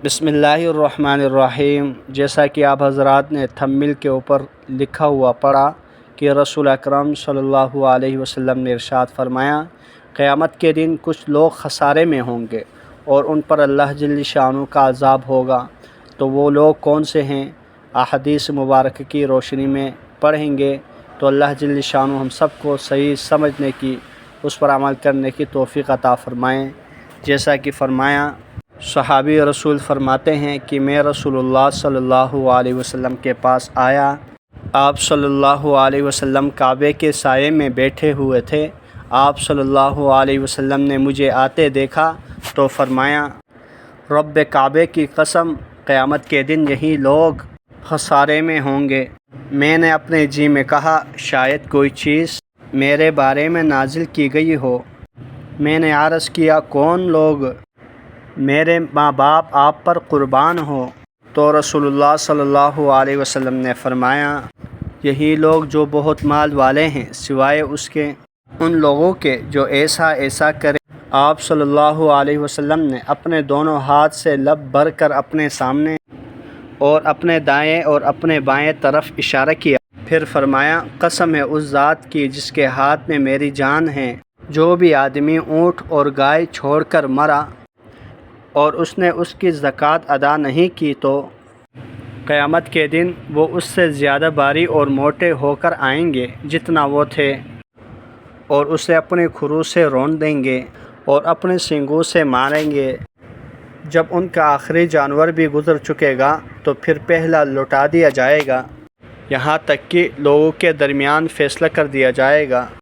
بسم اللہ الرحمن الرحیم۔ جیسا کہ آپ حضرات نے تھمبنیل کے اوپر لکھا ہوا پڑھا کہ رسول اکرم صلی اللہ علیہ وسلم نے ارشاد فرمایا، قیامت کے دن کچھ لوگ خسارے میں ہوں گے اور ان پر اللہ جل شانہ کا عذاب ہوگا۔ تو وہ لوگ کون سے ہیں؟ احادیث مبارکہ کی روشنی میں پڑھیں گے تو اللہ جل شانہ ہم سب کو صحیح سمجھنے کی، اس پر عمل کرنے کی توفیق عطا فرمائیں۔ جیسا کہ فرمایا، صحابی رسول فرماتے ہیں کہ میں رسول اللہ صلی اللہ علیہ وسلم کے پاس آیا۔ آپ صلی اللہ علیہ وسلم کعبے کے سائے میں بیٹھے ہوئے تھے۔ آپ صلی اللہ علیہ وسلم نے مجھے آتے دیکھا تو فرمایا، رب کعبے کی قسم، قیامت کے دن یہی لوگ خسارے میں ہوں گے۔ میں نے اپنے جی میں کہا، شاید کوئی چیز میرے بارے میں نازل کی گئی ہو۔ میں نے عرض کیا، کون لوگ؟ میرے ماں باپ آپ پر قربان ہو۔ تو رسول اللہ صلی اللہ علیہ وسلم نے فرمایا، یہی لوگ جو بہت مال والے ہیں، سوائے اس کے ان لوگوں کے جو ایسا کرے۔ آپ صلی اللہ علیہ وسلم نے اپنے دونوں ہاتھ سے لب بھر کر اپنے سامنے اور اپنے دائیں اور اپنے بائیں طرف اشارہ کیا، پھر فرمایا، قسم ہے اس ذات کی جس کے ہاتھ میں میری جان ہے، جو بھی آدمی اونٹ اور گائے چھوڑ کر مرا اور اس نے اس کی زکوٰۃ ادا نہیں کی تو قیامت کے دن وہ اس سے زیادہ بھاری اور موٹے ہو کر آئیں گے جتنا وہ تھے، اور اسے اپنے کھرو سے رون دیں گے اور اپنے سینگوں سے ماریں گے۔ جب ان کا آخری جانور بھی گزر چکے گا تو پھر پہلا لوٹا دیا جائے گا، یہاں تک کہ لوگوں کے درمیان فیصلہ کر دیا جائے گا۔